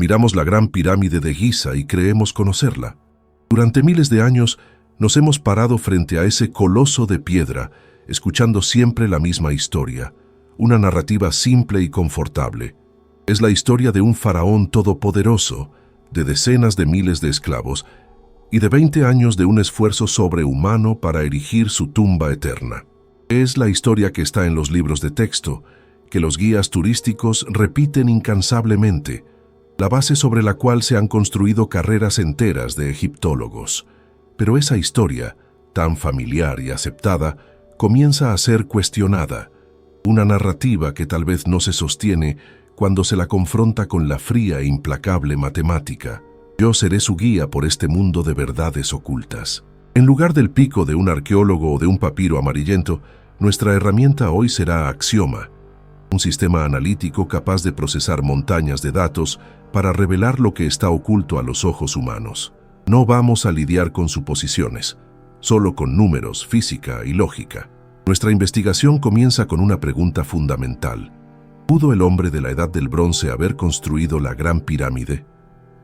Miramos la Gran Pirámide de Giza y creemos conocerla. Durante miles de años nos hemos parado frente a ese coloso de piedra, escuchando siempre la misma historia, una narrativa simple y confortable. Es la historia de un faraón todopoderoso, de decenas de miles de esclavos y de 20 años de un esfuerzo sobrehumano para erigir su tumba eterna. Es la historia que está en los libros de texto, que los guías turísticos repiten incansablemente, la base sobre la cual se han construido carreras enteras de egiptólogos. Pero esa historia, tan familiar y aceptada, comienza a ser cuestionada, una narrativa que tal vez no se sostiene cuando se la confronta con la fría e implacable matemática. Yo seré su guía por este mundo de verdades ocultas. En lugar del pico de un arqueólogo o de un papiro amarillento, nuestra herramienta hoy será Axioma, un sistema analítico capaz de procesar montañas de datos para revelar lo que está oculto a los ojos humanos. No vamos a lidiar con suposiciones, solo con números, física y lógica. Nuestra investigación comienza con una pregunta fundamental. ¿Pudo el hombre de la Edad del Bronce haber construido la Gran Pirámide?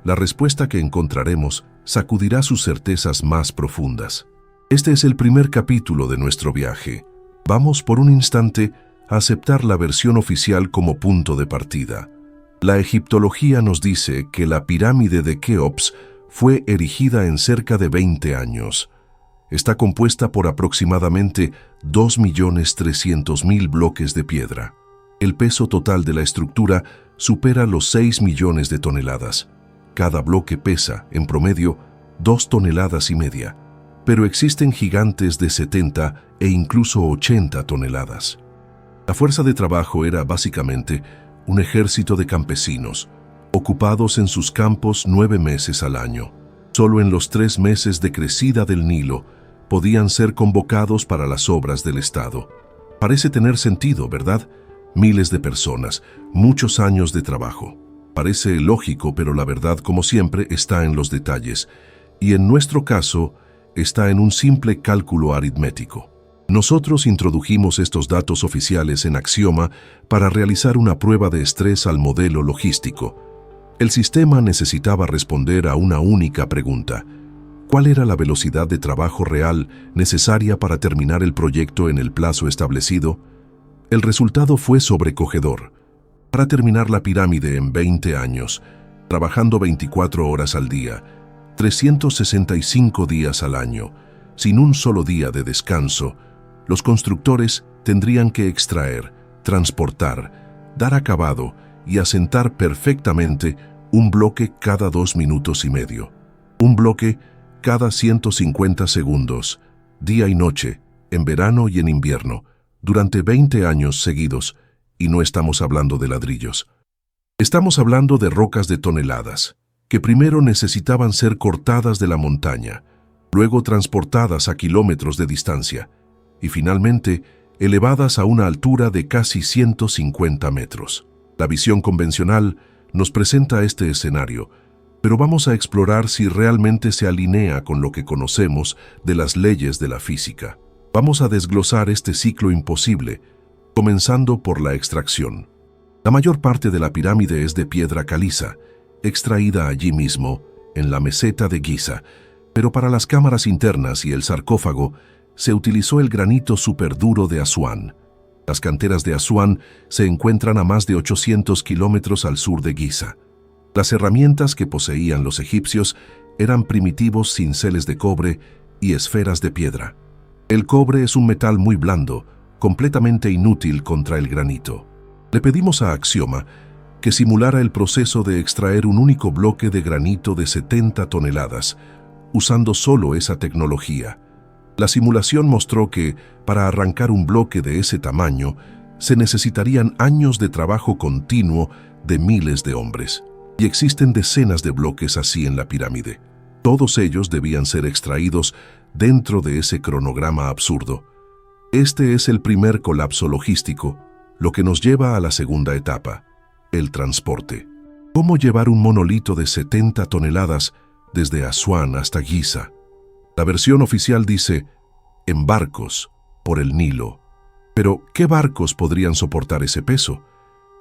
La respuesta que encontraremos sacudirá sus certezas más profundas. Este es el primer capítulo de nuestro viaje. Vamos por un instante a aceptar la versión oficial como punto de partida. La egiptología nos dice que la pirámide de Keops fue erigida en cerca de 20 años. Está compuesta por aproximadamente 2.300.000 bloques de piedra. El peso total de la estructura supera los 6 millones de toneladas. Cada bloque pesa, en promedio, 2,5 toneladas. Pero existen gigantes de 70 e incluso 80 toneladas. La fuerza de trabajo era básicamente un ejército de campesinos, ocupados en sus campos 9 meses al año. Solo en los 3 meses de crecida del Nilo podían ser convocados para las obras del Estado. Parece tener sentido, ¿verdad? Miles de personas, muchos años de trabajo. Parece lógico, pero la verdad, como siempre, está en los detalles. Y en nuestro caso, está en un simple cálculo aritmético. Nosotros introdujimos estos datos oficiales en Axioma para realizar una prueba de estrés al modelo logístico. El sistema necesitaba responder a una única pregunta. ¿Cuál era la velocidad de trabajo real necesaria para terminar el proyecto en el plazo establecido? El resultado fue sobrecogedor. Para terminar la pirámide en 20 años, trabajando 24 horas al día, 365 días al año, sin un solo día de descanso, los constructores tendrían que extraer, transportar, dar acabado y asentar perfectamente un bloque cada 2 minutos y medio. Un bloque cada 150 segundos, día y noche, en verano y en invierno, durante 20 años seguidos, y no estamos hablando de ladrillos. Estamos hablando de rocas de toneladas, que primero necesitaban ser cortadas de la montaña, luego transportadas a kilómetros de distancia, y finalmente elevadas a una altura de casi 150 metros. La visión convencional nos presenta este escenario, pero vamos a explorar si realmente se alinea con lo que conocemos de las leyes de la física. Vamos a desglosar este ciclo imposible, comenzando por la extracción. La mayor parte de la pirámide es de piedra caliza, extraída allí mismo, en la meseta de Giza, pero para las cámaras internas y el sarcófago se utilizó el granito superduro de Asuán. Las canteras de Asuán se encuentran a más de 800 kilómetros al sur de Giza. Las herramientas que poseían los egipcios eran primitivos cinceles de cobre y esferas de piedra. El cobre es un metal muy blando, completamente inútil contra el granito. Le pedimos a Axioma que simulara el proceso de extraer un único bloque de granito de 70 toneladas, usando solo esa tecnología. La simulación mostró que, para arrancar un bloque de ese tamaño, se necesitarían años de trabajo continuo de miles de hombres. Y existen decenas de bloques así en la pirámide. Todos ellos debían ser extraídos dentro de ese cronograma absurdo. Este es el primer colapso logístico, lo que nos lleva a la segunda etapa, el transporte. ¿Cómo llevar un monolito de 70 toneladas desde Asuán hasta Giza? La versión oficial dice, en barcos, por el Nilo. Pero, ¿qué barcos podrían soportar ese peso?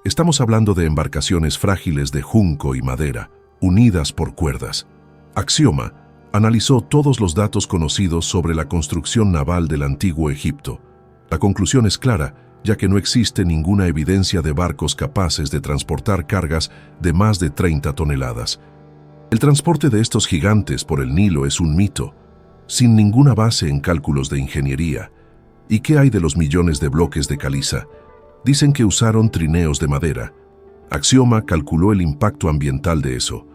Estamos hablando de embarcaciones frágiles de junco y madera, unidas por cuerdas. Axioma analizó todos los datos conocidos sobre la construcción naval del antiguo Egipto. La conclusión es clara, ya que no existe ninguna evidencia de barcos capaces de transportar cargas de más de 30 toneladas. El transporte de estos gigantes por el Nilo es un mito, sin ninguna base en cálculos de ingeniería. ¿Y qué hay de los millones de bloques de caliza? Dicen que usaron trineos de madera. Axioma calculó el impacto ambiental de eso.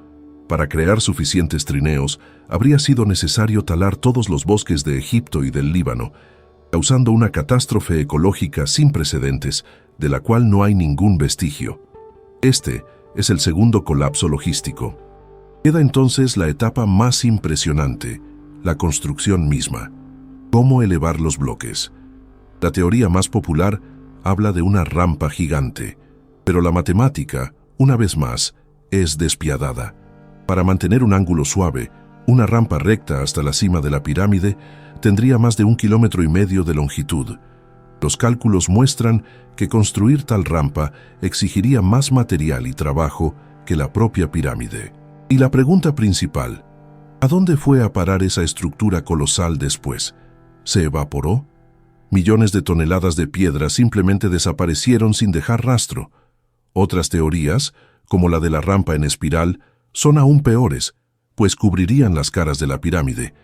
Para crear suficientes trineos, habría sido necesario talar todos los bosques de Egipto y del Líbano, causando una catástrofe ecológica sin precedentes, de la cual no hay ningún vestigio. Este es el segundo colapso logístico. Queda entonces la etapa más impresionante, la construcción misma. ¿Cómo elevar los bloques? La teoría más popular habla de una rampa gigante, pero la matemática, una vez más, es despiadada. Para mantener un ángulo suave, una rampa recta hasta la cima de la pirámide tendría más de 1,5 kilómetros de longitud. Los cálculos muestran que construir tal rampa exigiría más material y trabajo que la propia pirámide. Y la pregunta principal, ¿a dónde fue a parar esa estructura colosal después? ¿Se evaporó? Millones de toneladas de piedra simplemente desaparecieron sin dejar rastro. Otras teorías, como la de la rampa en espiral, son aún peores, pues cubrirían las caras de la pirámide,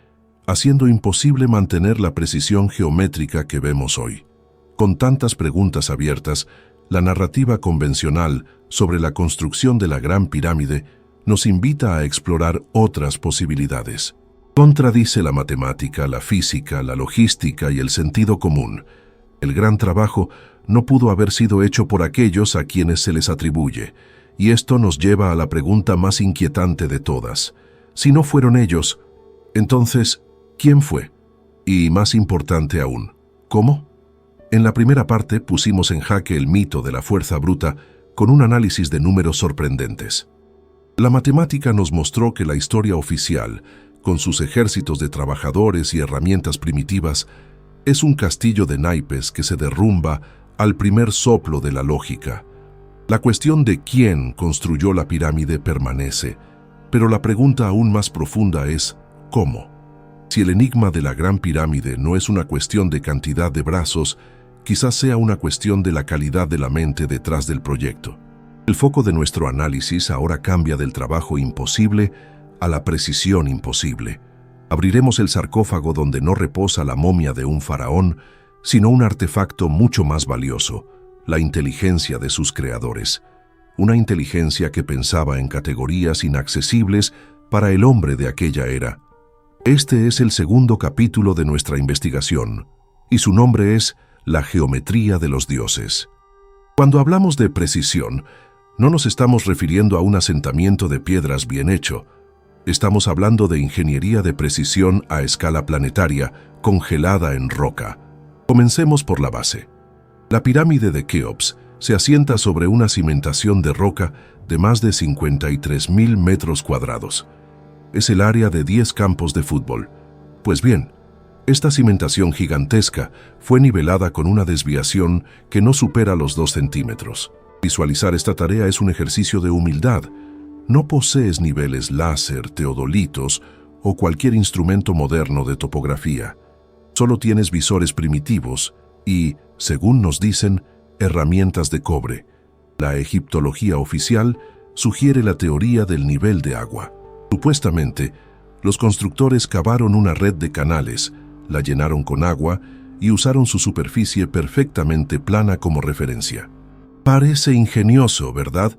haciendo imposible mantener la precisión geométrica que vemos hoy. Con tantas preguntas abiertas, la narrativa convencional sobre la construcción de la Gran Pirámide nos invita a explorar otras posibilidades. Contradice la matemática, la física, la logística y el sentido común. El gran trabajo no pudo haber sido hecho por aquellos a quienes se les atribuye, y esto nos lleva a la pregunta más inquietante de todas. Si no fueron ellos, entonces, ¿quién fue? Y más importante aún, ¿cómo? En la primera parte pusimos en jaque el mito de la fuerza bruta con un análisis de números sorprendentes. La matemática nos mostró que la historia oficial, con sus ejércitos de trabajadores y herramientas primitivas, es un castillo de naipes que se derrumba al primer soplo de la lógica. La cuestión de quién construyó la pirámide permanece, pero la pregunta aún más profunda es ¿cómo? Si el enigma de la Gran Pirámide no es una cuestión de cantidad de brazos, quizás sea una cuestión de la calidad de la mente detrás del proyecto. El foco de nuestro análisis ahora cambia del trabajo imposible a la precisión imposible. Abriremos el sarcófago donde no reposa la momia de un faraón, sino un artefacto mucho más valioso, la inteligencia de sus creadores. Una inteligencia que pensaba en categorías inaccesibles para el hombre de aquella era. Este es el segundo capítulo de nuestra investigación, y su nombre es La geometría de los dioses. Cuando hablamos de precisión, no nos estamos refiriendo a un asentamiento de piedras bien hecho. Estamos hablando de ingeniería de precisión a escala planetaria, congelada en roca. Comencemos por la base. La pirámide de Keops se asienta sobre una cimentación de roca de más de 53.000 metros cuadrados. Es el área de 10 campos de fútbol. Pues bien, esta cimentación gigantesca fue nivelada con una desviación que no supera los 2 centímetros. Visualizar esta tarea es un ejercicio de humildad. No posees niveles láser, teodolitos o cualquier instrumento moderno de topografía. Solo tienes visores primitivos y, según nos dicen, herramientas de cobre. La egiptología oficial sugiere la teoría del nivel de agua. Supuestamente, los constructores cavaron una red de canales, la llenaron con agua y usaron su superficie perfectamente plana como referencia. Parece ingenioso, ¿verdad?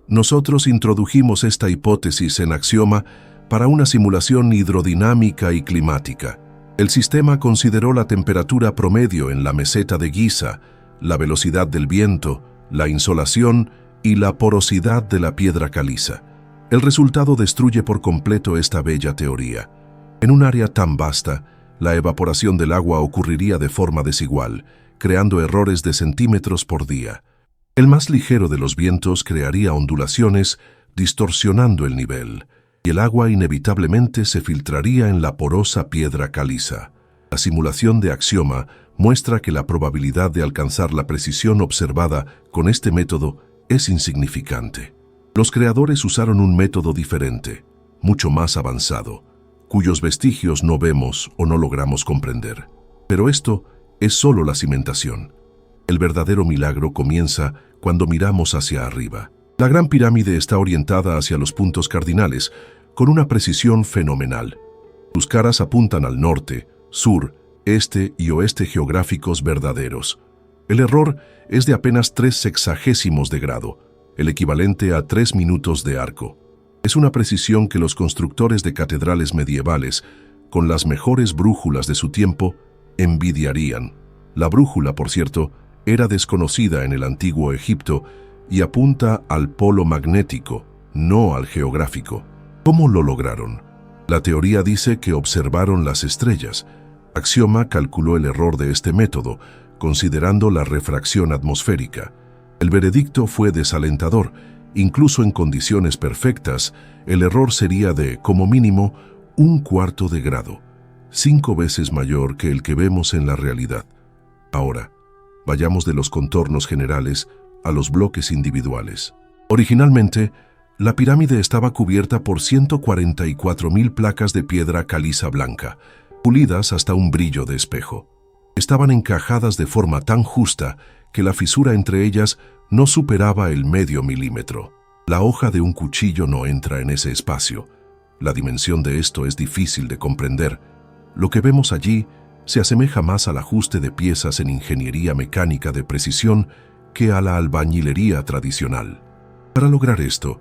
Nosotros introdujimos esta hipótesis en Axioma para una simulación hidrodinámica y climática. El sistema consideró la temperatura promedio en la meseta de Giza, la velocidad del viento, la insolación y la porosidad de la piedra caliza. El resultado destruye por completo esta bella teoría. En un área tan vasta, la evaporación del agua ocurriría de forma desigual, creando errores de centímetros por día. El más ligero de los vientos crearía ondulaciones, distorsionando el nivel, y el agua inevitablemente se filtraría en la porosa piedra caliza. La simulación de Axioma muestra que la probabilidad de alcanzar la precisión observada con este método es insignificante. Los creadores usaron un método diferente, mucho más avanzado, cuyos vestigios no vemos o no logramos comprender. Pero esto es solo la cimentación. El verdadero milagro comienza cuando miramos hacia arriba. La Gran Pirámide está orientada hacia los puntos cardinales, con una precisión fenomenal. Sus caras apuntan al norte, sur, este y oeste geográficos verdaderos. El error es de apenas 3/60 de grado, el equivalente a 3 minutos de arco. Es una precisión que los constructores de catedrales medievales, con las mejores brújulas de su tiempo, envidiarían. La brújula, por cierto, era desconocida en el antiguo Egipto y apunta al polo magnético, no al geográfico. ¿Cómo lo lograron? La teoría dice que observaron las estrellas. Axioma calculó el error de este método, considerando la refracción atmosférica. El veredicto fue desalentador. Incluso en condiciones perfectas, el error sería de, como mínimo, 1/4 de grado, 5 veces mayor que el que vemos en la realidad. Ahora, vayamos de los contornos generales a los bloques individuales. Originalmente, la pirámide estaba cubierta por 144.000 placas de piedra caliza blanca, pulidas hasta un brillo de espejo. Estaban encajadas de forma tan justa que la fisura entre ellas no superaba el medio milímetro. La hoja de un cuchillo no entra en ese espacio. La dimensión de esto es difícil de comprender. Lo que vemos allí se asemeja más al ajuste de piezas en ingeniería mecánica de precisión que a la albañilería tradicional. Para lograr esto,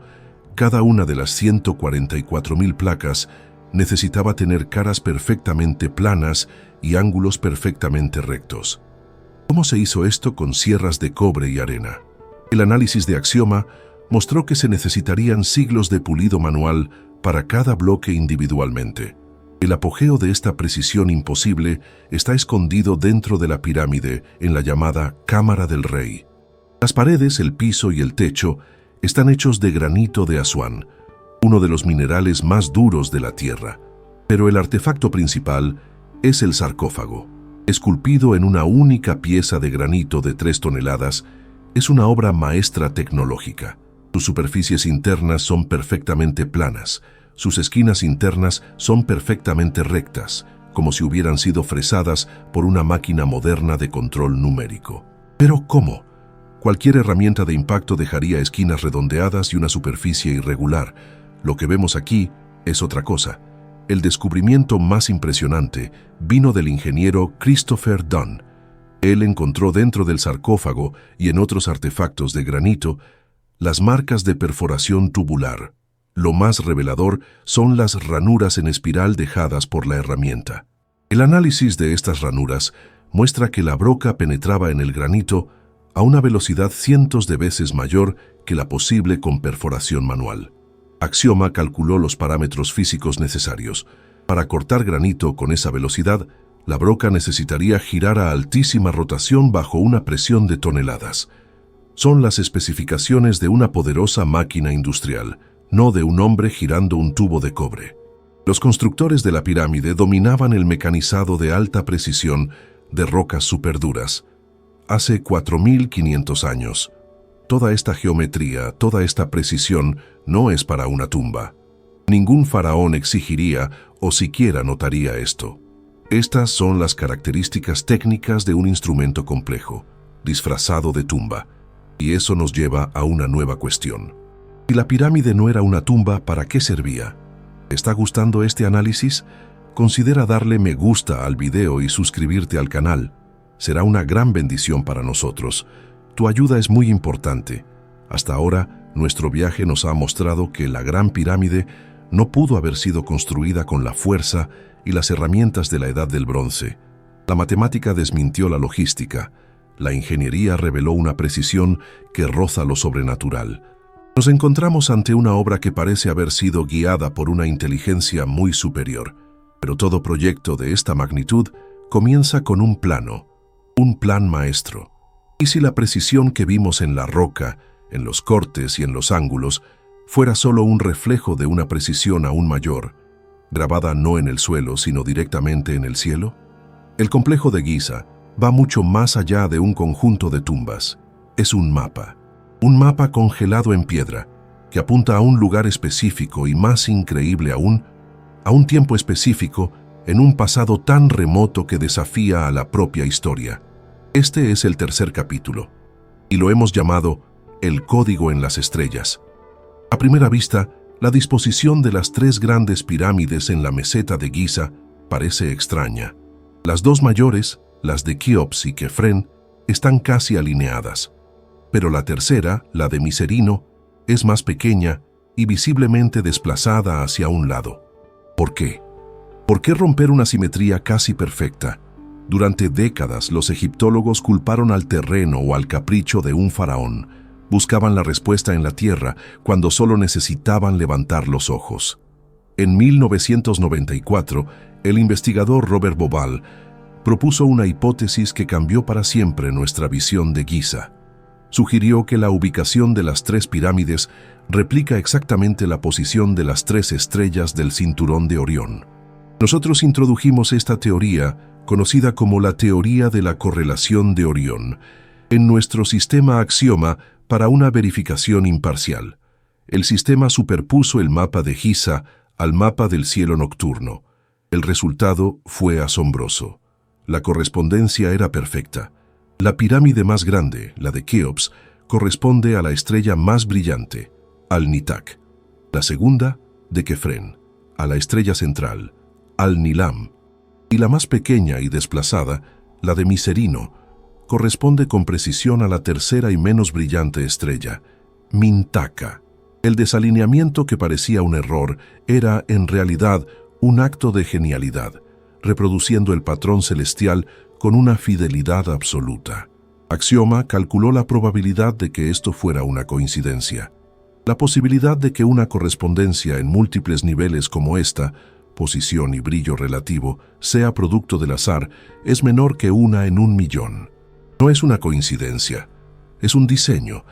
cada una de las 144.000 placas necesitaba tener caras perfectamente planas y ángulos perfectamente rectos. ¿Cómo se hizo esto con sierras de cobre y arena? El análisis de Axioma mostró que se necesitarían siglos de pulido manual para cada bloque individualmente. El apogeo de esta precisión imposible está escondido dentro de la pirámide en la llamada Cámara del Rey. Las paredes, el piso y el techo están hechos de granito de Asuán, uno de los minerales más duros de la Tierra. Pero el artefacto principal es el sarcófago. Esculpido en una única pieza de granito de 3 toneladas, es una obra maestra tecnológica. Sus superficies internas son perfectamente planas, sus esquinas internas son perfectamente rectas, como si hubieran sido fresadas por una máquina moderna de control numérico. ¿Pero cómo? Cualquier herramienta de impacto dejaría esquinas redondeadas y una superficie irregular. Lo que vemos aquí es otra cosa. El descubrimiento más impresionante vino del ingeniero Christopher Dunn. Él encontró dentro del sarcófago y en otros artefactos de granito las marcas de perforación tubular. Lo más revelador son las ranuras en espiral dejadas por la herramienta. El análisis de estas ranuras muestra que la broca penetraba en el granito a una velocidad cientos de veces mayor que la posible con perforación manual. Axioma calculó los parámetros físicos necesarios. Para cortar granito con esa velocidad, la broca necesitaría girar a altísima rotación bajo una presión de toneladas. Son las especificaciones de una poderosa máquina industrial, no de un hombre girando un tubo de cobre. Los constructores de la pirámide dominaban el mecanizado de alta precisión de rocas superduras. Hace 4.500 años. Toda esta geometría, toda esta precisión no es para una tumba. Ningún faraón exigiría o siquiera notaría esto. Estas son las características técnicas de un instrumento complejo, disfrazado de tumba. Y eso nos lleva a una nueva cuestión. Si la pirámide no era una tumba, ¿para qué servía? ¿Te está gustando este análisis? Considera darle me gusta al video y suscribirte al canal. Será una gran bendición para nosotros. Tu ayuda es muy importante. Hasta ahora, nuestro viaje nos ha mostrado que la Gran Pirámide no pudo haber sido construida con la fuerza y las herramientas de la Edad del Bronce. La matemática desmintió la logística. La ingeniería reveló una precisión que roza lo sobrenatural. Nos encontramos ante una obra que parece haber sido guiada por una inteligencia muy superior. Pero todo proyecto de esta magnitud comienza con un plan maestro. ¿Y si la precisión que vimos en la roca, en los cortes y en los ángulos, fuera solo un reflejo de una precisión aún mayor, grabada no en el suelo, sino directamente en el cielo? El complejo de Giza va mucho más allá de un conjunto de tumbas. Es un mapa. Un mapa congelado en piedra, que apunta a un lugar específico y, más increíble aún, a un tiempo específico en un pasado tan remoto que desafía a la propia historia. Este es el tercer capítulo, y lo hemos llamado El Código en las Estrellas. A primera vista, la disposición de las tres grandes pirámides en la meseta de Giza parece extraña. Las dos mayores, las de Keops y Kefren, están casi alineadas, pero la tercera, la de Micerino, es más pequeña y visiblemente desplazada hacia un lado. ¿Por qué? ¿Por qué romper una simetría casi perfecta? Durante décadas, los egiptólogos culparon al terreno o al capricho de un faraón. Buscaban la respuesta en la tierra cuando solo necesitaban levantar los ojos. En 1994, el investigador Robert Bauval propuso una hipótesis que cambió para siempre nuestra visión de Giza. Sugirió que la ubicación de las tres pirámides replica exactamente la posición de las tres estrellas del cinturón de Orión. Nosotros introdujimos esta teoría, conocida como la teoría de la correlación de Orión, en nuestro sistema axioma para una verificación imparcial. El sistema superpuso el mapa de Giza al mapa del cielo nocturno. El resultado fue asombroso. La correspondencia era perfecta. La pirámide más grande, la de Keops, corresponde a la estrella más brillante, Al-Nitak. La segunda, de Kefren, a la estrella central, Al-Nilam. Y la más pequeña y desplazada, la de Micerino, corresponde con precisión a la tercera y menos brillante estrella, Mintaka. El desalineamiento que parecía un error era, en realidad, un acto de genialidad, reproduciendo el patrón celestial con una fidelidad absoluta. Axioma calculó la probabilidad de que esto fuera una coincidencia. La posibilidad de que una correspondencia en múltiples niveles como esta, posición y brillo relativo, sea producto del azar, es menor que 1 en 1.000.000. No es una coincidencia, es un diseño,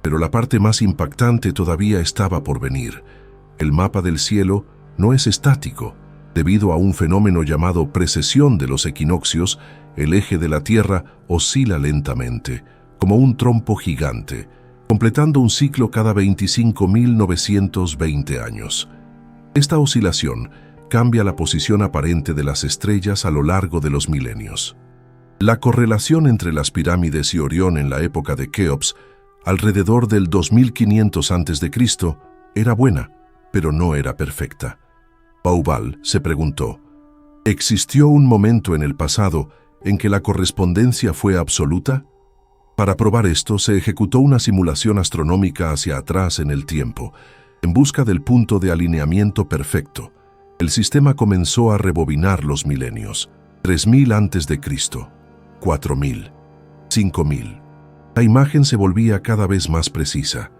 pero la parte más impactante todavía estaba por venir. El mapa del cielo no es estático. Debido a un fenómeno llamado precesión de los equinoccios, el eje de la Tierra oscila lentamente, como un trompo gigante, completando un ciclo cada 25.920 años. Esta oscilación cambia la posición aparente de las estrellas a lo largo de los milenios. La correlación entre las pirámides y Orión en la época de Keops, alrededor del 2500 a.C., era buena, pero no era perfecta. Bauval se preguntó, ¿existió un momento en el pasado en que la correspondencia fue absoluta? Para probar esto, se ejecutó una simulación astronómica hacia atrás en el tiempo, en busca del punto de alineamiento perfecto. El sistema comenzó a rebobinar los milenios. 3000 a.C., 4000, 5000. La imagen se volvía cada vez más precisa.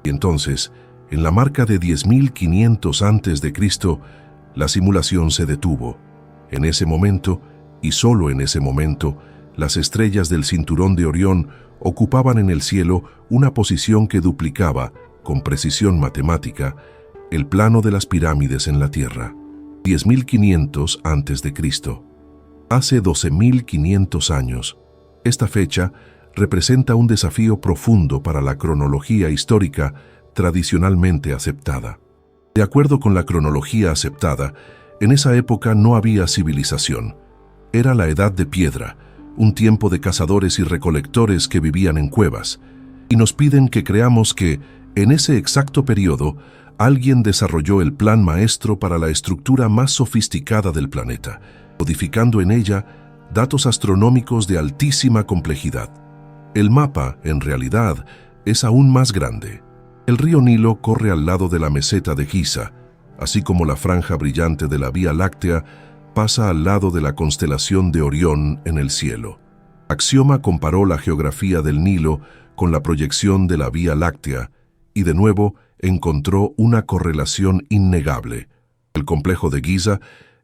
Y entonces, en la marca de 10.500 a.C., la simulación se detuvo. En ese momento, y solo en ese momento, las estrellas del cinturón de Orión ocupaban en el cielo una posición que duplicaba, con precisión matemática, el plano de las pirámides en la Tierra. 10.500 a.C. Hace 12.500 años. Esta fecha representa un desafío profundo para la cronología histórica tradicionalmente aceptada. De acuerdo con la cronología aceptada, en esa época no había civilización. Era la Edad de Piedra, un tiempo de cazadores y recolectores que vivían en cuevas, y nos piden que creamos que, en ese exacto periodo, alguien desarrolló el plan maestro para la estructura más sofisticada del planeta, codificando en ella datos astronómicos de altísima complejidad. El mapa, en realidad, es aún más grande. El río Nilo corre al lado de la meseta de Giza, así como la franja brillante de la Vía Láctea pasa al lado de la constelación de Orión en el cielo. Axioma comparó la geografía del Nilo con la proyección de la Vía Láctea y de nuevo encontró una correlación innegable. El complejo de Giza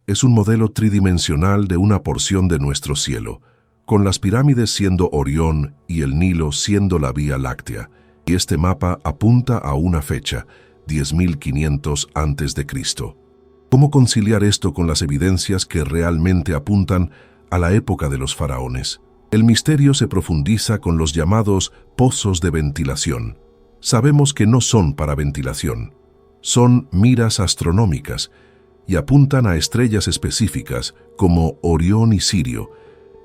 es un modelo tridimensional de una porción de nuestro cielo, con las pirámides siendo Orión y el Nilo siendo la Vía Láctea, y este mapa apunta a una fecha, 10.500 a.C. ¿Cómo conciliar esto con las evidencias que realmente apuntan a la época de los faraones? El misterio se profundiza con los llamados pozos de ventilación. sabemos que no son para ventilación. Son miras astronómicas y apuntan a estrellas específicas como Orión y Sirio,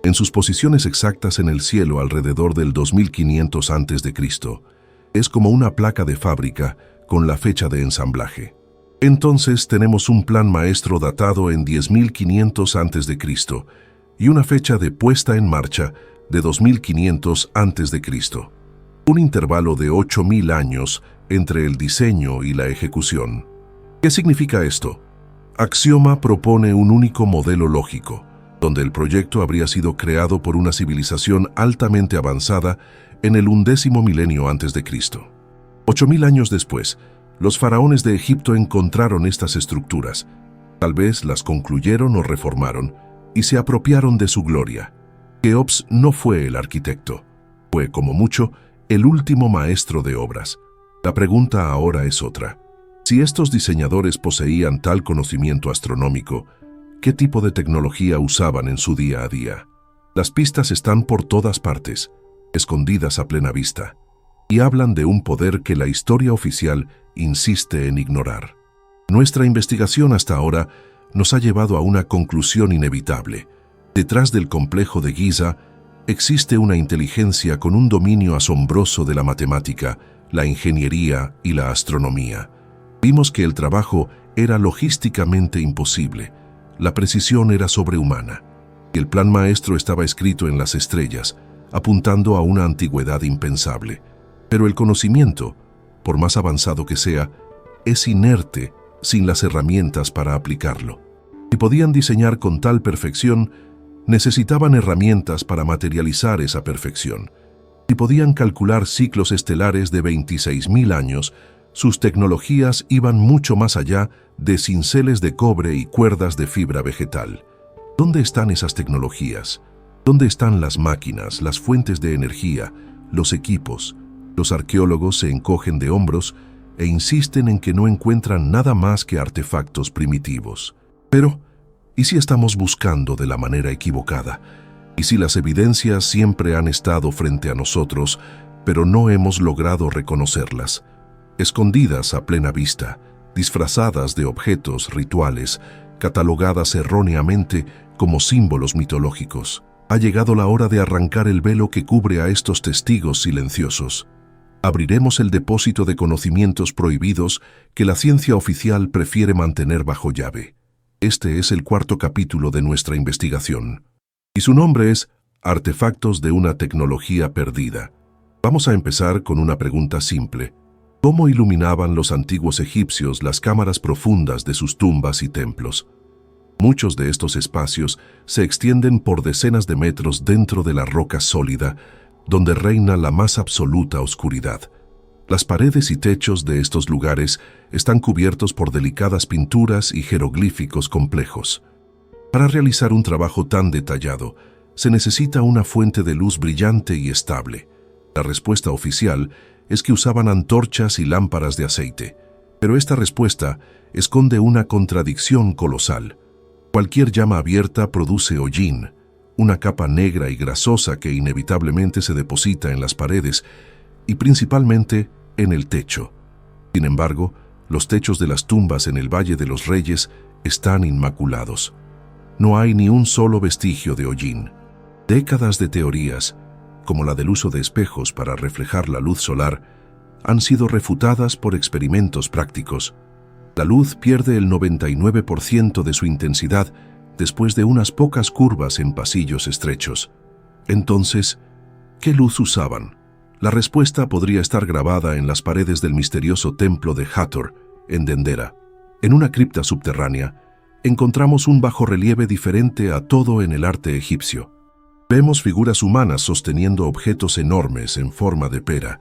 en sus posiciones exactas en el cielo alrededor del 2500 a.C. Es como una placa de fábrica con la fecha de ensamblaje. Entonces tenemos un plan maestro datado en 10.500 a.C. y una fecha de puesta en marcha de 2500 a.C. Un intervalo de 8.000 años entre el diseño y la ejecución. ¿Qué significa esto? Axioma propone un único modelo lógico, donde el proyecto habría sido creado por una civilización altamente avanzada en el 11º milenio antes de Cristo. 8.000 años después, los faraones de Egipto encontraron estas estructuras. Tal vez las concluyeron o reformaron y se apropiaron de su gloria. Keops no fue el arquitecto, fue, como mucho, el último maestro de obras. La pregunta ahora es otra. Si estos diseñadores poseían tal conocimiento astronómico, ¿qué tipo de tecnología usaban en su día a día? Las pistas están por todas partes, escondidas a plena vista, y hablan de un poder que la historia oficial insiste en ignorar. Nuestra investigación hasta ahora nos ha llevado a una conclusión inevitable. Detrás del complejo de Giza existe una inteligencia con un dominio asombroso de la matemática, la ingeniería y la astronomía. Vimos que el trabajo era logísticamente imposible, la precisión era sobrehumana, y el plan maestro estaba escrito en las estrellas, apuntando a una antigüedad impensable. Pero el conocimiento, por más avanzado que sea, es inerte sin las herramientas para aplicarlo. Si podían diseñar con tal perfección, necesitaban herramientas para materializar esa perfección. Si podían calcular ciclos estelares de 26.000 años, sus tecnologías iban mucho más allá de cinceles de cobre y cuerdas de fibra vegetal. ¿Dónde están esas tecnologías? ¿Dónde están las máquinas, las fuentes de energía, los equipos? Los arqueólogos se encogen de hombros e insisten en que no encuentran nada más que artefactos primitivos. Pero, ¿y si estamos buscando de la manera equivocada? ¿Y si las evidencias siempre han estado frente a nosotros, pero no hemos logrado reconocerlas? Escondidas a plena vista, disfrazadas de objetos rituales, catalogadas erróneamente como símbolos mitológicos. Ha llegado la hora de arrancar el velo que cubre a estos testigos silenciosos. Abriremos el depósito de conocimientos prohibidos que la ciencia oficial prefiere mantener bajo llave. Este es el cuarto capítulo de nuestra investigación, y su nombre es Artefactos de una tecnología perdida. Vamos a empezar con una pregunta simple. ¿Cómo iluminaban los antiguos egipcios las cámaras profundas de sus tumbas y templos? Muchos de estos espacios se extienden por decenas de metros dentro de la roca sólida, donde reina la más absoluta oscuridad. Las paredes y techos de estos lugares están cubiertos por delicadas pinturas y jeroglíficos complejos. Para realizar un trabajo tan detallado, se necesita una fuente de luz brillante y estable. La respuesta oficial es que usaban antorchas y lámparas de aceite, pero esta respuesta esconde una contradicción colosal. Cualquier llama abierta produce hollín, una capa negra y grasosa que inevitablemente se deposita en las paredes y principalmente en el techo. Sin embargo, los techos de las tumbas en el Valle de los Reyes están inmaculados. No hay ni un solo vestigio de hollín. Décadas de teorías, como la del uso de espejos para reflejar la luz solar, han sido refutadas por experimentos prácticos. La luz pierde el 99% de su intensidad después de unas pocas curvas en pasillos estrechos. Entonces, ¿qué luz usaban? La respuesta podría estar grabada en las paredes del misterioso templo de Hathor, en Dendera. En una cripta subterránea, encontramos un bajorrelieve diferente a todo en el arte egipcio. Vemos figuras humanas sosteniendo objetos enormes en forma de pera.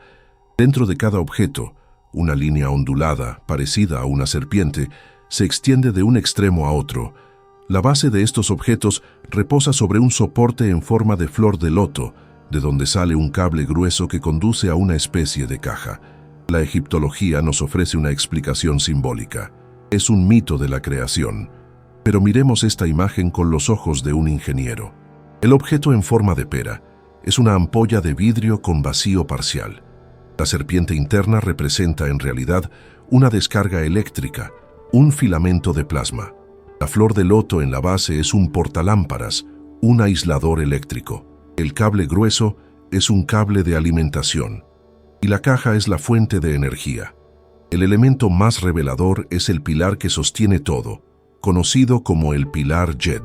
Dentro de cada objeto, una línea ondulada, parecida a una serpiente, se extiende de un extremo a otro. La base de estos objetos reposa sobre un soporte en forma de flor de loto, de donde sale un cable grueso que conduce a una especie de caja. La egiptología nos ofrece una explicación simbólica. Es un mito de la creación. Pero miremos esta imagen con los ojos de un ingeniero. El objeto en forma de pera es una ampolla de vidrio con vacío parcial. La serpiente interna representa en realidad una descarga eléctrica, un filamento de plasma. La flor de loto en la base es un portalámparas, un aislador eléctrico. El cable grueso es un cable de alimentación. Y la caja es la fuente de energía. El elemento más revelador es el pilar que sostiene todo, conocido como el pilar JED.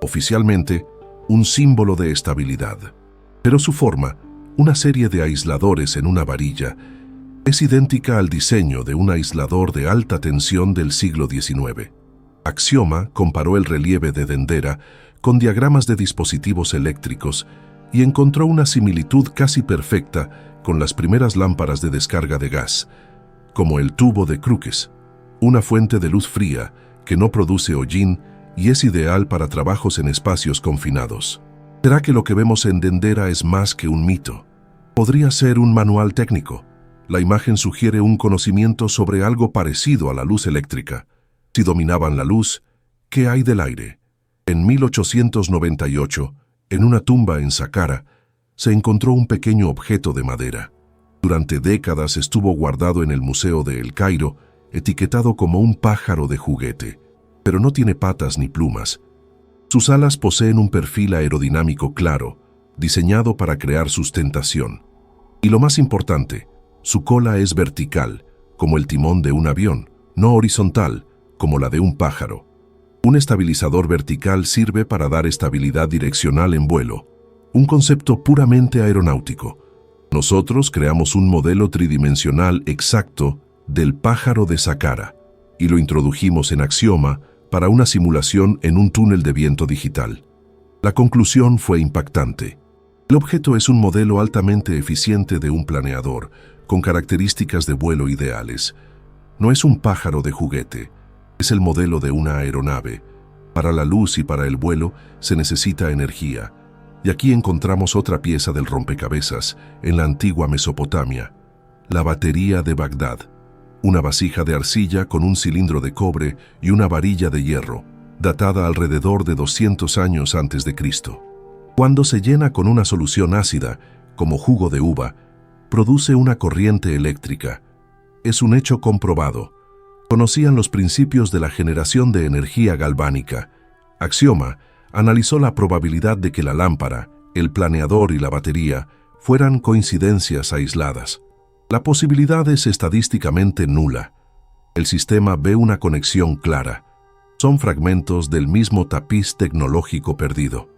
Oficialmente, un símbolo de estabilidad. Pero su forma, una serie de aisladores en una varilla, es idéntica al diseño de un aislador de alta tensión del siglo XIX. Axioma comparó el relieve de Dendera con diagramas de dispositivos eléctricos y encontró una similitud casi perfecta con las primeras lámparas de descarga de gas, como el tubo de Crookes, una fuente de luz fría que no produce hollín y es ideal para trabajos en espacios confinados. ¿Será que lo que vemos en Dendera es más que un mito? Podría ser un manual técnico. La imagen sugiere un conocimiento sobre algo parecido a la luz eléctrica. Si dominaban la luz, ¿qué hay del aire? En 1898, en una tumba en Saqqara, se encontró un pequeño objeto de madera. Durante décadas estuvo guardado en el Museo de El Cairo, etiquetado como un pájaro de juguete, pero no tiene patas ni plumas. Sus alas poseen un perfil aerodinámico claro, diseñado para crear sustentación. Y lo más importante, su cola es vertical, como el timón de un avión, no horizontal, como la de un pájaro. Un estabilizador vertical sirve para dar estabilidad direccional en vuelo, un concepto puramente aeronáutico. Nosotros creamos un modelo tridimensional exacto del pájaro de Saqqara y lo introdujimos en Axioma para una simulación en un túnel de viento digital. La conclusión fue impactante. El objeto es un modelo altamente eficiente de un planeador, con características de vuelo ideales. No es un pájaro de juguete, es el modelo de una aeronave. Para la luz y para el vuelo se necesita energía. Y aquí encontramos otra pieza del rompecabezas en la antigua Mesopotamia, la batería de Bagdad, una vasija de arcilla con un cilindro de cobre y una varilla de hierro, datada alrededor de 200 años antes de Cristo. Cuando se llena con una solución ácida, como jugo de uva, produce una corriente eléctrica. Es un hecho comprobado. Conocían los principios de la generación de energía galvánica. Axioma analizó la probabilidad de que la lámpara, el planeador y la batería fueran coincidencias aisladas. La posibilidad es estadísticamente nula. El sistema ve una conexión clara. Son fragmentos del mismo tapiz tecnológico perdido.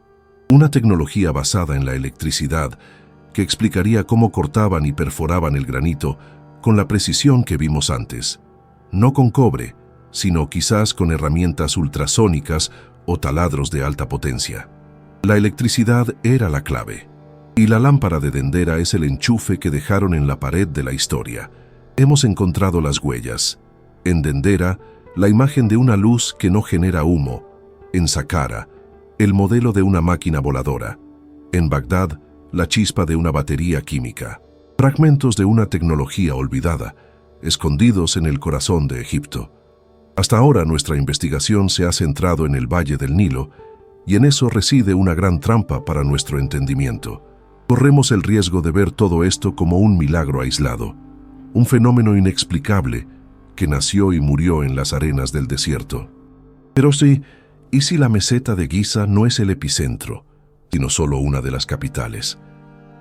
Una tecnología basada en la electricidad que explicaría cómo cortaban y perforaban el granito con la precisión que vimos antes. No con cobre, sino quizás con herramientas ultrasónicas o taladros de alta potencia. La electricidad era la clave. Y la lámpara de Dendera es el enchufe que dejaron en la pared de la historia. Hemos encontrado las huellas. En Dendera, la imagen de una luz que no genera humo. En Saqqara, el modelo de una máquina voladora. En Bagdad, la chispa de una batería química. Fragmentos de una tecnología olvidada, escondidos en el corazón de Egipto. Hasta ahora nuestra investigación se ha centrado en el Valle del Nilo, y en eso reside una gran trampa para nuestro entendimiento. Corremos el riesgo de ver todo esto como un milagro aislado, un fenómeno inexplicable que nació y murió en las arenas del desierto. Pero sí, ¿y si la meseta de Giza no es el epicentro, sino solo una de las capitales?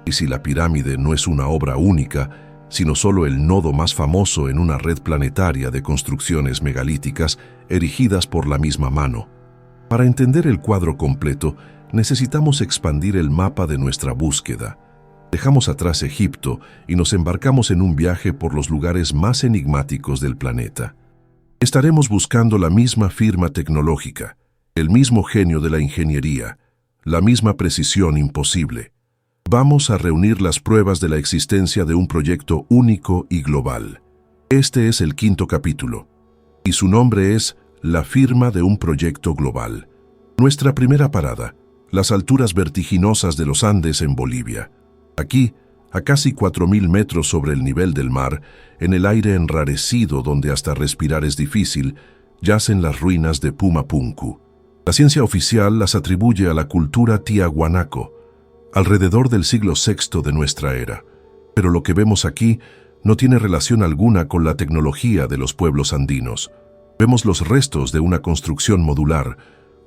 ¿Y si la pirámide no es una obra única, sino solo el nodo más famoso en una red planetaria de construcciones megalíticas erigidas por la misma mano? Para entender el cuadro completo, necesitamos expandir el mapa de nuestra búsqueda. Dejamos atrás Egipto y nos embarcamos en un viaje por los lugares más enigmáticos del planeta. Estaremos buscando la misma firma tecnológica, el mismo genio de la ingeniería, la misma precisión imposible. Vamos a reunir las pruebas de la existencia de un proyecto único y global. Este es el 5º capítulo, y su nombre es La firma de un proyecto global. Nuestra primera parada, las alturas vertiginosas de los Andes en Bolivia. Aquí, a casi 4.000 metros sobre el nivel del mar, en el aire enrarecido donde hasta respirar es difícil, yacen las ruinas de Pumapunku. La ciencia oficial las atribuye a la cultura tiahuanaco, alrededor del siglo VI de nuestra era. Pero lo que vemos aquí no tiene relación alguna con la tecnología de los pueblos andinos. Vemos los restos de una construcción modular,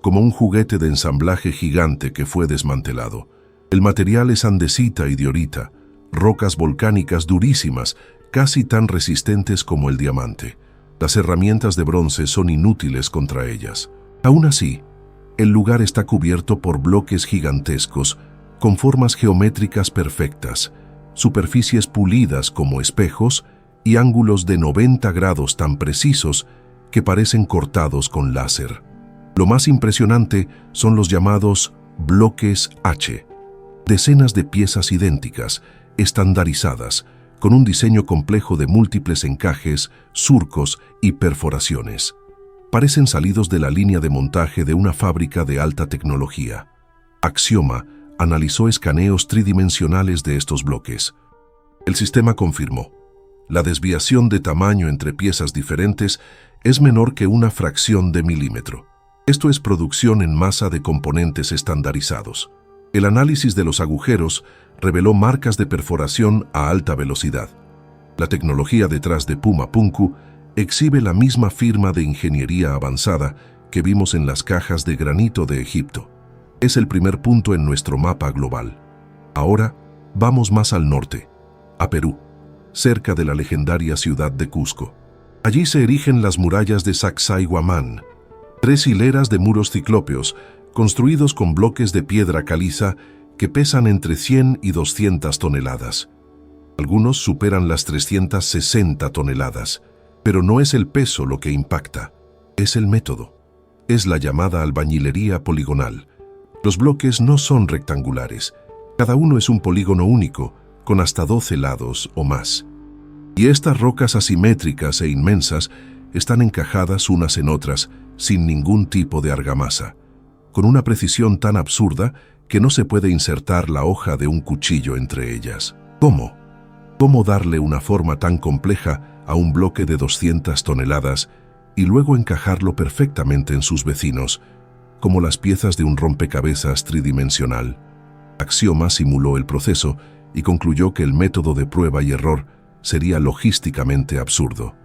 como un juguete de ensamblaje gigante que fue desmantelado. El material es andesita y diorita, rocas volcánicas durísimas, casi tan resistentes como el diamante. Las herramientas de bronce son inútiles contra ellas. Aún así, el lugar está cubierto por bloques gigantescos, con formas geométricas perfectas, superficies pulidas como espejos y ángulos de 90 grados tan precisos que parecen cortados con láser. Lo más impresionante son los llamados bloques H, decenas de piezas idénticas, estandarizadas, con un diseño complejo de múltiples encajes, surcos y perforaciones. Parecen salidos de la línea de montaje de una fábrica de alta tecnología. Axioma analizó escaneos tridimensionales de estos bloques. El sistema confirmó: la desviación de tamaño entre piezas diferentes es menor que una fracción de milímetro. Esto es producción en masa de componentes estandarizados. El análisis de los agujeros reveló marcas de perforación a alta velocidad. La tecnología detrás de Puma Punku exhibe la misma firma de ingeniería avanzada que vimos en las cajas de granito de Egipto. Es el primer punto en nuestro mapa global. Ahora vamos más al norte, a Perú, cerca de la legendaria ciudad de Cusco. Allí se erigen las murallas de Sacsayhuamán, 3 hileras de muros ciclópeos construidos con bloques de piedra caliza que pesan entre 100 y 200 toneladas. Algunos superan las 360 toneladas, pero no es el peso lo que impacta, es el método. Es la llamada albañilería poligonal. Los bloques no son rectangulares, cada uno es un polígono único, con hasta 12 lados o más. Y estas rocas asimétricas e inmensas están encajadas unas en otras, sin ningún tipo de argamasa, con una precisión tan absurda que no se puede insertar la hoja de un cuchillo entre ellas. ¿Cómo? ¿Cómo darle una forma tan compleja a un bloque de 200 toneladas y luego encajarlo perfectamente en sus vecinos, como las piezas de un rompecabezas tridimensional? Axioma simuló el proceso y concluyó que el método de prueba y error sería logísticamente absurdo.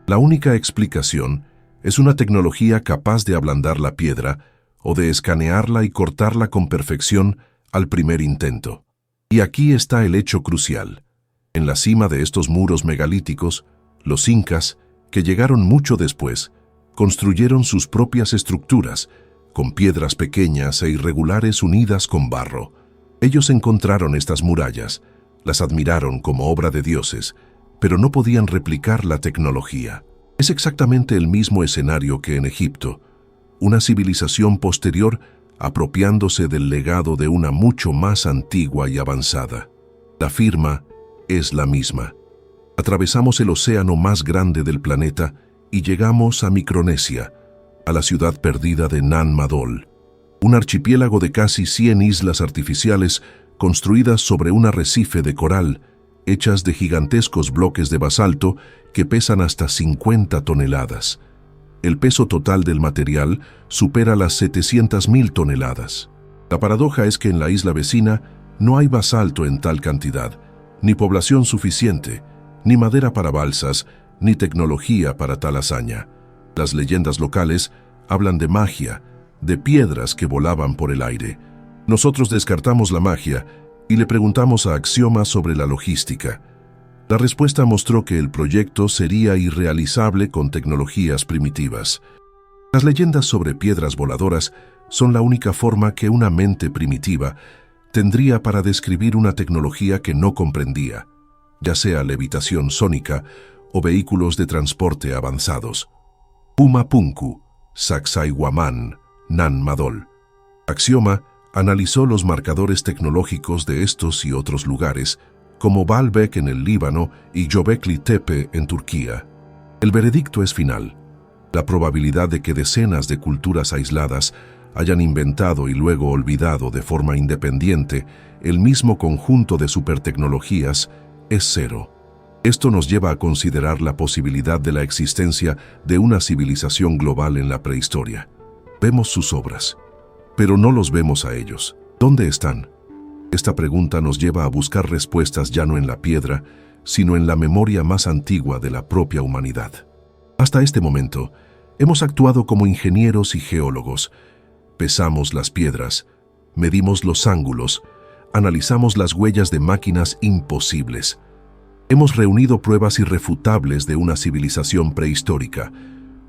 La única explicación es una tecnología capaz de ablandar la piedra o de escanearla y cortarla con perfección al primer intento. Y aquí está el hecho crucial. En la cima de estos muros megalíticos, los incas, que llegaron mucho después, construyeron sus propias estructuras, con piedras pequeñas e irregulares unidas con barro. Ellos encontraron estas murallas, las admiraron como obra de dioses, pero no podían replicar la tecnología. Es exactamente el mismo escenario que en Egipto, una civilización posterior apropiándose del legado de una mucho más antigua y avanzada. La firma es la misma. Atravesamos el océano más grande del planeta y llegamos a Micronesia, a la ciudad perdida de Nan Madol, un archipiélago de casi 100 islas artificiales construidas sobre un arrecife de coral, hechas de gigantescos bloques de basalto que pesan hasta 50 toneladas. El peso total del material supera las 700.000 toneladas. La paradoja es que en la isla vecina no hay basalto en tal cantidad, ni población suficiente, ni madera para balsas, ni tecnología para tal hazaña. Las leyendas locales hablan de magia, de piedras que volaban por el aire. Nosotros descartamos la magia y le preguntamos a Axioma sobre la logística. La respuesta mostró que el proyecto sería irrealizable con tecnologías primitivas. Las leyendas sobre piedras voladoras son la única forma que una mente primitiva tendría para describir una tecnología que no comprendía, ya sea levitación sónica o vehículos de transporte avanzados. Puma Punku, Sacsayhuamán, Nan Madol. Axioma analizó los marcadores tecnológicos de estos y otros lugares, como Baalbek en el Líbano y Göbekli Tepe en Turquía. El veredicto es final. La probabilidad de que decenas de culturas aisladas hayan inventado y luego olvidado de forma independiente el mismo conjunto de supertecnologías es 0. Esto nos lleva a considerar la posibilidad de la existencia de una civilización global en la prehistoria. Vemos sus obras, pero no los vemos a ellos. ¿Dónde están? Esta pregunta nos lleva a buscar respuestas ya no en la piedra, sino en la memoria más antigua de la propia humanidad. Hasta este momento, hemos actuado como ingenieros y geólogos. Pesamos las piedras, medimos los ángulos, analizamos las huellas de máquinas imposibles. Hemos reunido pruebas irrefutables de una civilización prehistórica,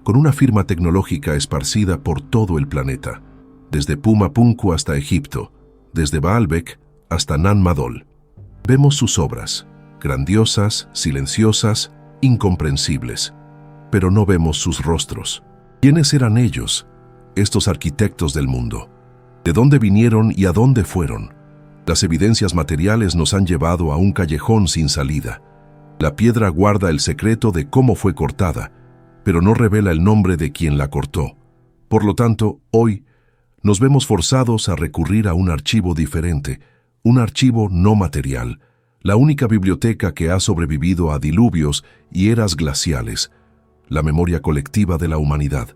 con una firma tecnológica esparcida por todo el planeta, desde Pumapunku hasta Egipto, desde Baalbek hasta Nan Madol. Vemos sus obras, grandiosas, silenciosas, incomprensibles, pero no vemos sus rostros. ¿Quiénes eran ellos, estos arquitectos del mundo? ¿De dónde vinieron y a dónde fueron? Las evidencias materiales nos han llevado a un callejón sin salida. La piedra guarda el secreto de cómo fue cortada, pero no revela el nombre de quien la cortó. Por lo tanto, hoy nos vemos forzados a recurrir a un archivo diferente, un archivo no material, la única biblioteca que ha sobrevivido a diluvios y eras glaciales, la memoria colectiva de la humanidad.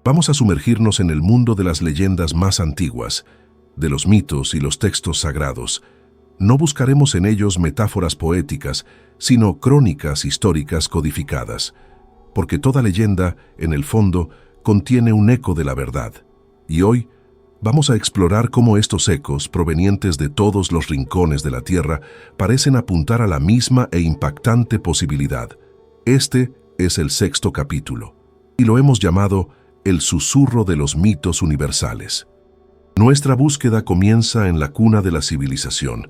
Vamos a sumergirnos en el mundo de las leyendas más antiguas, de los mitos y los textos sagrados. No buscaremos en ellos metáforas poéticas, sino crónicas históricas codificadas, porque toda leyenda, en el fondo, contiene un eco de la verdad. Y hoy vamos a explorar cómo estos ecos, provenientes de todos los rincones de la Tierra, parecen apuntar a la misma e impactante posibilidad. Este es el 6º capítulo, y lo hemos llamado El susurro de los mitos universales. Nuestra búsqueda comienza en la cuna de la civilización,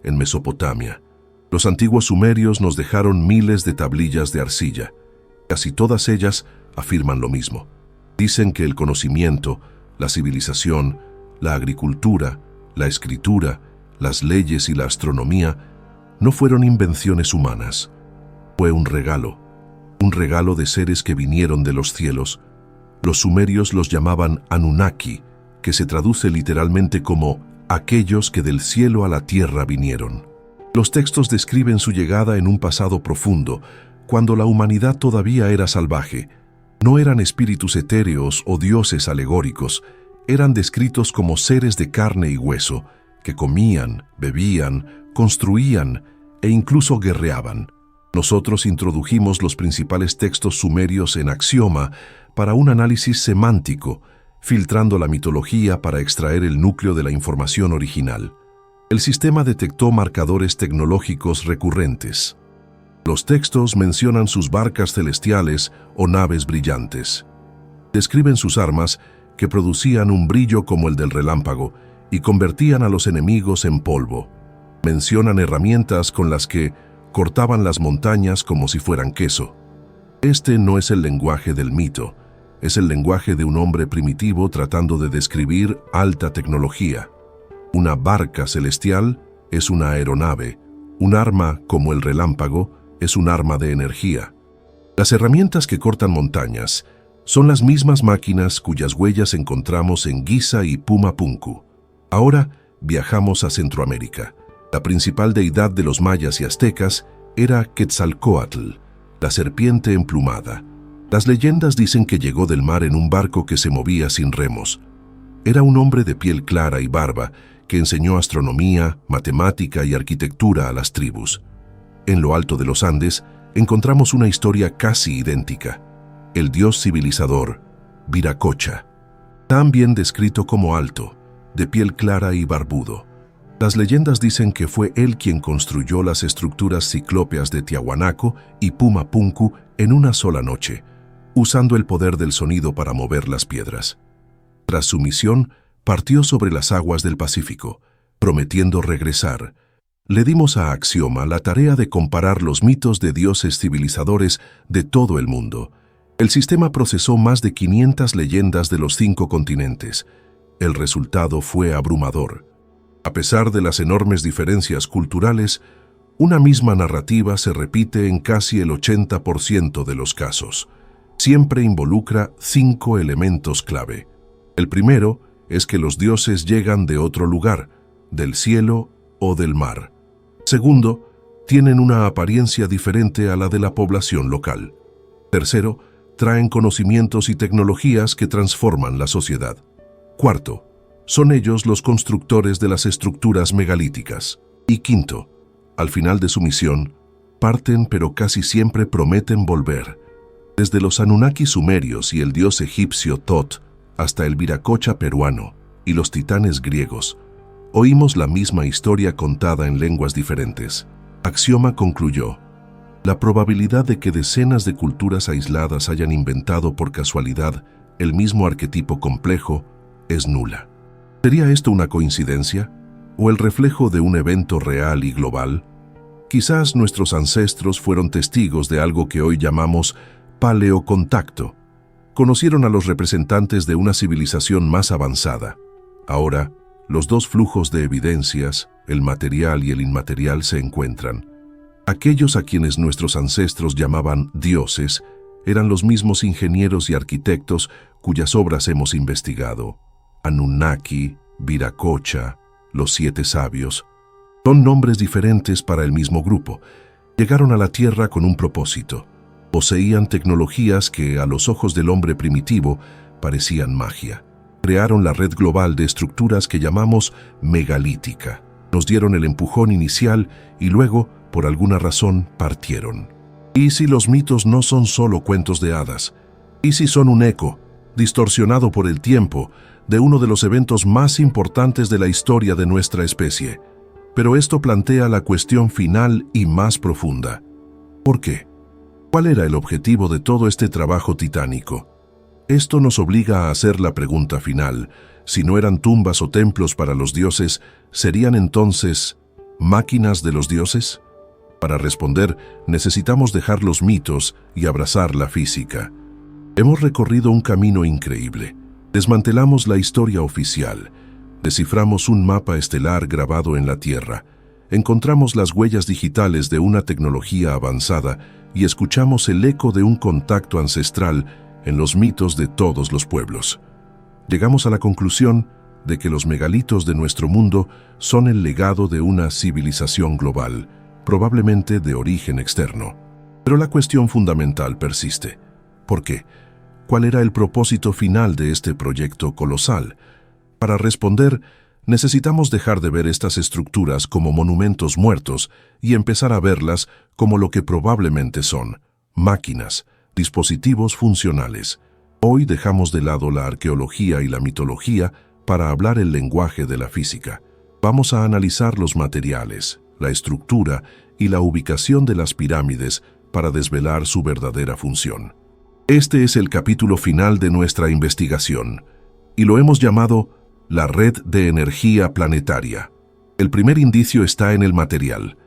en Mesopotamia. Los antiguos sumerios nos dejaron miles de tablillas de arcilla. Casi todas ellas afirman lo mismo. Dicen que el conocimiento, la civilización, la agricultura, la escritura, las leyes y la astronomía no fueron invenciones humanas. Fue un regalo de seres que vinieron de los cielos. Los sumerios los llamaban Anunnaki, que se traduce literalmente como aquellos que del cielo a la tierra vinieron. Los textos describen su llegada en un pasado profundo, cuando la humanidad todavía era salvaje. No eran espíritus etéreos o dioses alegóricos, eran descritos como seres de carne y hueso, que comían, bebían, construían e incluso guerreaban. Nosotros introdujimos los principales textos sumerios en Axioma para un análisis semántico, filtrando la mitología para extraer el núcleo de la información original. El sistema detectó marcadores tecnológicos recurrentes. Los textos mencionan sus barcas celestiales o naves brillantes. Describen sus armas, que producían un brillo como el del relámpago y convertían a los enemigos en polvo. Mencionan herramientas con las que cortaban las montañas como si fueran queso. Este no es el lenguaje del mito, es el lenguaje de un hombre primitivo tratando de describir alta tecnología. Una barca celestial es una aeronave, un arma como el relámpago es un arma de energía. Las herramientas que cortan montañas son las mismas máquinas cuyas huellas encontramos en Giza y Pumapunku. Ahora viajamos a Centroamérica. La principal deidad de los mayas y aztecas era Quetzalcóatl, la serpiente emplumada. Las leyendas dicen que llegó del mar en un barco que se movía sin remos. Era un hombre de piel clara y barba que enseñó astronomía, matemática y arquitectura a las tribus. En lo alto de los Andes encontramos una historia casi idéntica. El dios civilizador, Viracocha, también descrito como alto, de piel clara y barbudo. Las leyendas dicen que fue él quien construyó las estructuras ciclópeas de Tiahuanaco y Pumapunku en una sola noche, usando el poder del sonido para mover las piedras. Tras su misión, partió sobre las aguas del Pacífico, prometiendo regresar. Le dimos a Axioma la tarea de comparar los mitos de dioses civilizadores de todo el mundo. El sistema procesó más de 500 leyendas de los 5 continentes. El resultado fue abrumador. A pesar de las enormes diferencias culturales, una misma narrativa se repite en casi el 80% de los casos. Siempre involucra 5 elementos clave. El primero es que los dioses llegan de otro lugar, del cielo o del mar. Segundo, tienen una apariencia diferente a la de la población local. Tercero, traen conocimientos y tecnologías que transforman la sociedad. Cuarto, Son ellos los constructores de las estructuras megalíticas. Y quinto, al final de su misión, parten pero casi siempre prometen volver. Desde los Anunnaki sumerios y el dios egipcio Tot, hasta el Viracocha peruano y los titanes griegos, oímos la misma historia contada en lenguas diferentes. Axioma concluyó: la probabilidad de que decenas de culturas aisladas hayan inventado por casualidad el mismo arquetipo complejo es nula. ¿Sería esto una coincidencia? ¿O el reflejo de un evento real y global? Quizás nuestros ancestros fueron testigos de algo que hoy llamamos paleocontacto. Conocieron a los representantes de una civilización más avanzada. Ahora, los dos flujos de evidencias, el material y el inmaterial, se encuentran. Aquellos a quienes nuestros ancestros llamaban dioses eran los mismos ingenieros y arquitectos cuyas obras hemos investigado. Anunnaki, Viracocha, los 7 sabios. Son nombres diferentes para el mismo grupo. Llegaron a la Tierra con un propósito. Poseían tecnologías que, a los ojos del hombre primitivo, parecían magia. Crearon la red global de estructuras que llamamos megalítica. Nos dieron el empujón inicial y luego, por alguna razón, partieron. ¿Y si los mitos no son solo cuentos de hadas? ¿Y si son un eco, distorsionado por el tiempo, de uno de los eventos más importantes de la historia de nuestra especie? Pero esto plantea la cuestión final y más profunda. ¿Por qué? ¿Cuál era el objetivo de todo este trabajo titánico? Esto nos obliga a hacer la pregunta final. Si no eran tumbas o templos para los dioses, ¿serían entonces máquinas de los dioses? Para responder, necesitamos dejar los mitos y abrazar la física. Hemos recorrido un camino increíble. Desmantelamos la historia oficial. Desciframos un mapa estelar grabado en la Tierra. Encontramos las huellas digitales de una tecnología avanzada y escuchamos el eco de un contacto ancestral en los mitos de todos los pueblos. Llegamos a la conclusión de que los megalitos de nuestro mundo son el legado de una civilización global, probablemente de origen externo. Pero la cuestión fundamental persiste. ¿Por qué? ¿Cuál era el propósito final de este proyecto colosal? Para responder, necesitamos dejar de ver estas estructuras como monumentos muertos y empezar a verlas como lo que probablemente son: máquinas, dispositivos funcionales. Hoy dejamos de lado la arqueología y la mitología para hablar el lenguaje de la física. Vamos a analizar los materiales, la estructura y la ubicación de las pirámides para desvelar su verdadera función. Este es el capítulo final de nuestra investigación, y lo hemos llamado la red de energía planetaria. El primer indicio está en el material.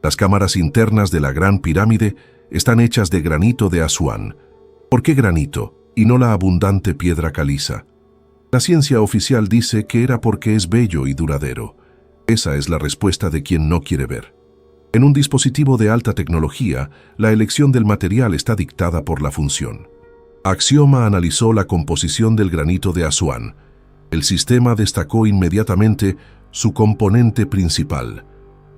Las cámaras internas de la Gran Pirámide están hechas de granito de Asuán. ¿Por qué granito y no la abundante piedra caliza? La ciencia oficial dice que era porque es bello y duradero. Esa es la respuesta de quien no quiere ver. En un dispositivo de alta tecnología, la elección del material está dictada por la función. Axioma analizó la composición del granito de Asuán. El sistema destacó inmediatamente su componente principal.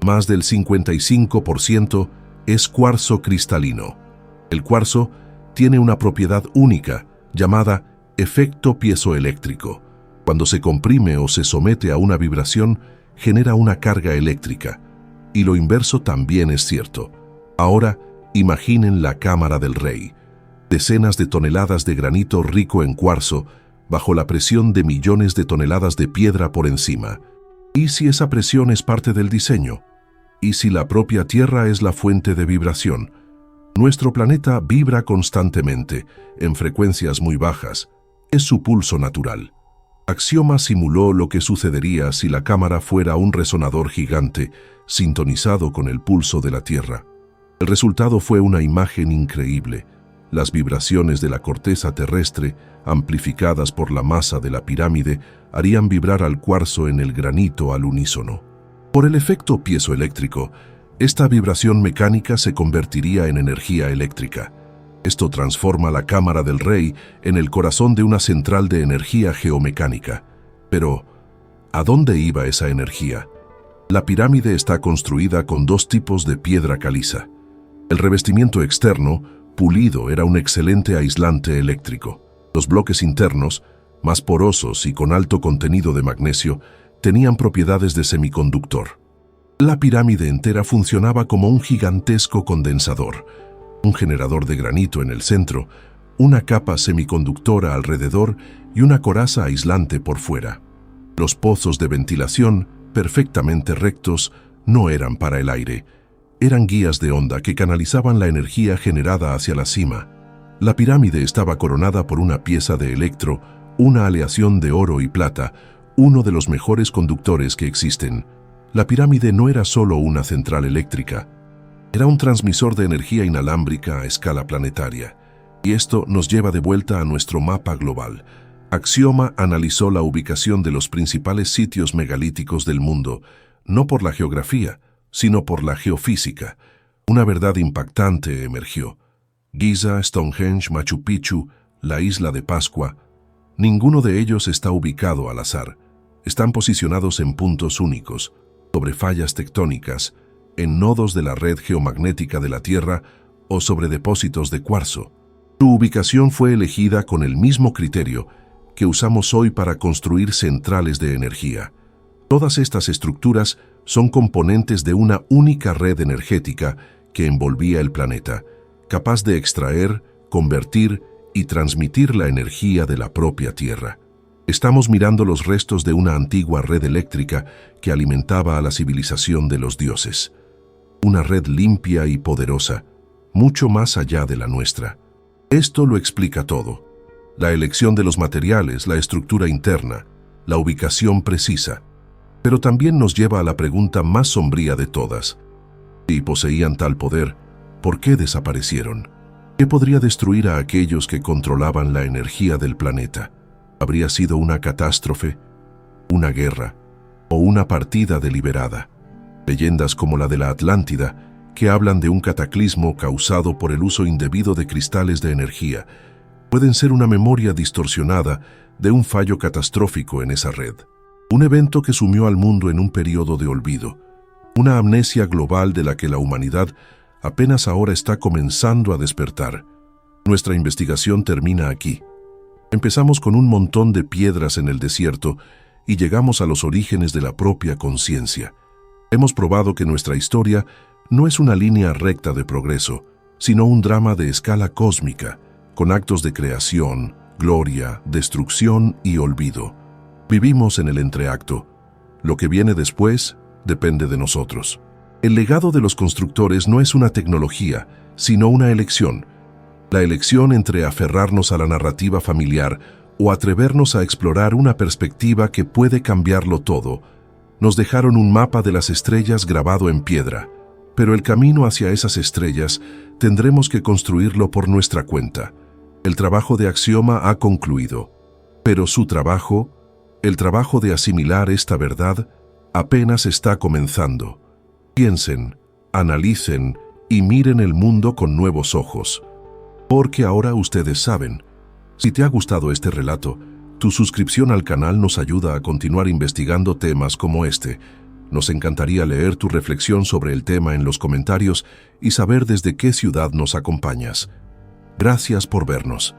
Más del 55% es cuarzo cristalino. El cuarzo tiene una propiedad única llamada efecto piezoeléctrico. Cuando se comprime o se somete a una vibración, genera una carga eléctrica. Y lo inverso también es cierto. Ahora, imaginen la cámara del rey. Decenas de toneladas de granito rico en cuarzo, bajo la presión de millones de toneladas de piedra por encima. ¿Y si esa presión es parte del diseño? ¿Y si la propia Tierra es la fuente de vibración? Nuestro planeta vibra constantemente, en frecuencias muy bajas. Es su pulso natural. Axioma simuló lo que sucedería si la cámara fuera un resonador gigante, sintonizado con el pulso de la Tierra. El resultado fue una imagen increíble. Las vibraciones de la corteza terrestre, amplificadas por la masa de la pirámide, harían vibrar al cuarzo en el granito al unísono. Por el efecto piezoeléctrico, esta vibración mecánica se convertiría en energía eléctrica. Esto transforma la cámara del rey en el corazón de una central de energía geomecánica. Pero, ¿a dónde iba esa energía? La pirámide está construida con dos tipos de piedra caliza. El revestimiento externo, pulido, era un excelente aislante eléctrico. Los bloques internos, más porosos y con alto contenido de magnesio, tenían propiedades de semiconductor. La pirámide entera funcionaba como un gigantesco condensador, un generador de granito en el centro, una capa semiconductora alrededor y una coraza aislante por fuera. Los pozos de ventilación, perfectamente rectos, no eran para el aire. Eran guías de onda que canalizaban la energía generada hacia la cima. La pirámide estaba coronada por una pieza de electro, una aleación de oro y plata, uno de los mejores conductores que existen. La pirámide no era solo una central eléctrica, era un transmisor de energía inalámbrica a escala planetaria. Y esto nos lleva de vuelta a nuestro mapa global. Axioma analizó la ubicación de los principales sitios megalíticos del mundo, no por la geografía, sino por la geofísica. Una verdad impactante emergió. Giza, Stonehenge, Machu Picchu, la isla de Pascua, ninguno de ellos está ubicado al azar. Están posicionados en puntos únicos, sobre fallas tectónicas, en nodos de la red geomagnética de la Tierra o sobre depósitos de cuarzo. Su ubicación fue elegida con el mismo criterio que usamos hoy para construir centrales de energía. Todas estas estructuras son componentes de una única red energética que envolvía el planeta, capaz de extraer, convertir y transmitir la energía de la propia Tierra. Estamos mirando los restos de una antigua red eléctrica que alimentaba a la civilización de los dioses. Una red limpia y poderosa, mucho más allá de la nuestra. Esto lo explica todo. La elección de los materiales, la estructura interna, la ubicación precisa. Pero también nos lleva a la pregunta más sombría de todas. Si poseían tal poder, ¿por qué desaparecieron? ¿Qué podría destruir a aquellos que controlaban la energía del planeta? ¿Habría sido una catástrofe, una guerra o una partida deliberada? Leyendas como la de la Atlántida, que hablan de un cataclismo causado por el uso indebido de cristales de energía, pueden ser una memoria distorsionada de un fallo catastrófico en esa red. Un evento que sumió al mundo en un periodo de olvido, una amnesia global de la que la humanidad apenas ahora está comenzando a despertar. Nuestra investigación termina aquí. Empezamos con un montón de piedras en el desierto y llegamos a los orígenes de la propia conciencia. Hemos probado que nuestra historia no es una línea recta de progreso, sino un drama de escala cósmica, con actos de creación, gloria, destrucción y olvido. Vivimos en el entreacto. Lo que viene después depende de nosotros. El legado de los constructores no es una tecnología, sino una elección. La elección entre aferrarnos a la narrativa familiar o atrevernos a explorar una perspectiva que puede cambiarlo todo. Nos dejaron un mapa de las estrellas grabado en piedra, pero el camino hacia esas estrellas tendremos que construirlo por nuestra cuenta. El trabajo de Axioma ha concluido, pero su trabajo, el trabajo de asimilar esta verdad, apenas está comenzando. Piensen, analicen y miren el mundo con nuevos ojos. Porque ahora ustedes saben. Si te ha gustado este relato, tu suscripción al canal nos ayuda a continuar investigando temas como este. Nos encantaría leer tu reflexión sobre el tema en los comentarios y saber desde qué ciudad nos acompañas. Gracias por vernos.